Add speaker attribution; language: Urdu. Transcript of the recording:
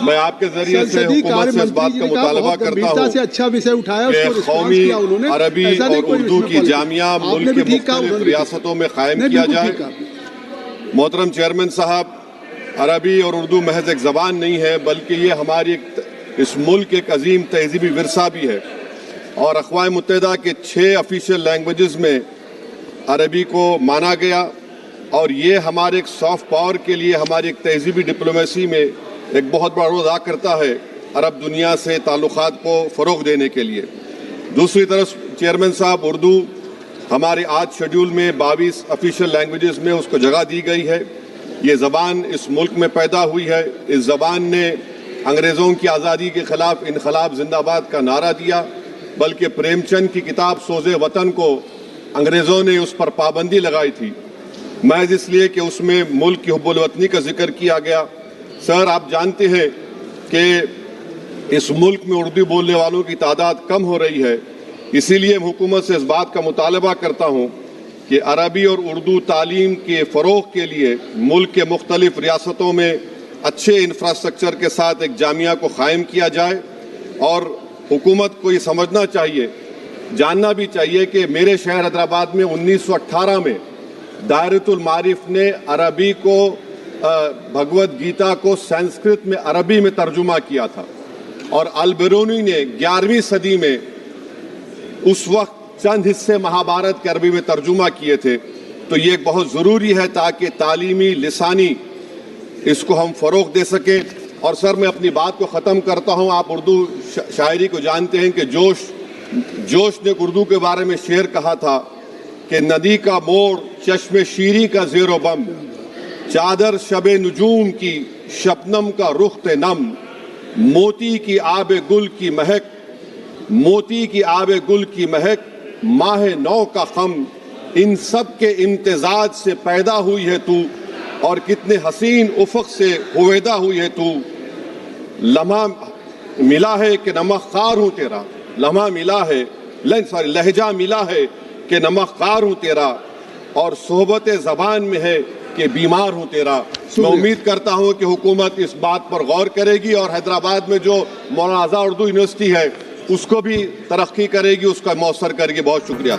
Speaker 1: میں آپ کے ذریعے سے حکومت سے اس بات کا مطالبہ کرتا ہوں کہ قومی عربی اور اردو کی جامعہ ملک کے مختلف ریاستوں میں قائم کیا جائے۔ محترم چیئرمین صاحب، عربی اور اردو محض ایک زبان نہیں ہے، بلکہ یہ ہماری اس ملک ایک عظیم تہذیبی ورثہ بھی ہے، اور اقوام متحدہ کے 6 آفیشیل لینگویجز میں عربی کو مانا گیا، اور یہ ہمارے ایک سافٹ پاور کے لیے، ہماری ایک تہذیبی ڈپلومیسی میں ایک بہت بڑا رول ادا کرتا ہے عرب دنیا سے تعلقات کو فروغ دینے کے لیے۔ دوسری طرف چیئرمین صاحب، اردو ہمارے آج شیڈول میں 22 آفیشیل لینگویجز میں اس کو جگہ دی گئی ہے۔ یہ زبان اس ملک میں پیدا ہوئی ہے، اس زبان نے انگریزوں کی آزادی کے خلاف انقلاب زندہ باد کا نعرہ دیا، بلکہ پریم چند کی کتاب سوز وطن کو انگریزوں نے اس پر پابندی لگائی تھی، محض اس لیے کہ اس میں ملک کی حب الوطنی کا ذکر کیا گیا۔ سر، آپ جانتے ہیں کہ اس ملک میں اردو بولنے والوں کی تعداد کم ہو رہی ہے، اسی لیے حکومت سے اس بات کا مطالبہ کرتا ہوں کہ عربی اور اردو تعلیم کے فروغ کے لیے ملک کے مختلف ریاستوں میں اچھے انفراسٹرکچر کے ساتھ ایک جامعہ کو قائم کیا جائے، اور حکومت کو یہ سمجھنا چاہیے، جاننا بھی چاہیے کہ میرے شہر حیدرآباد میں 1918 میں دائرۃ المعارف نے عربی کو بھگوت گیتا کو سنسکرت میں عربی میں ترجمہ کیا تھا، اور البرونی نے 11ویں صدی میں اس وقت چند حصے مہابھارت کے عربی میں ترجمہ کیے تھے۔ تو یہ ایک بہت ضروری ہے تاکہ تعلیمی لسانی اس کو ہم فروغ دے سکیں۔ اور سر، میں اپنی بات کو ختم کرتا ہوں۔ آپ اردو شاعری کو جانتے ہیں کہ جوش نے اردو کے بارے میں شعر کہا تھا کہ ندی کا موڑ، چشم شیری کا زیر و بم، چادر شب نجوم کی، شبنم کا رخت نم، موتی کی آب گل کی مہک، موتی کی آب گل کی مہک، ماہ نو کا خم، ان سب کے امتزاج سے پیدا ہوئی ہے تو، اور کتنے حسین افق سے ہویدا ہوئی ہے تو، لمحہ ملا ہے کہ نمک خار ہوں تیرا، لمحہ ملا ہے لہجہ ملا ہے کہ نمک خار ہوں تیرا، اور صحبت زبان میں ہے کہ بیمار ہوں تیرا۔ میں امید کرتا ہوں کہ حکومت اس بات پر غور کرے گی، اور حیدرآباد میں جو مولانا آزاد اردو یونیورسٹی ہے اس کو بھی ترقی کرے گی، اس کا موثر کرے گی۔ بہت شکریہ۔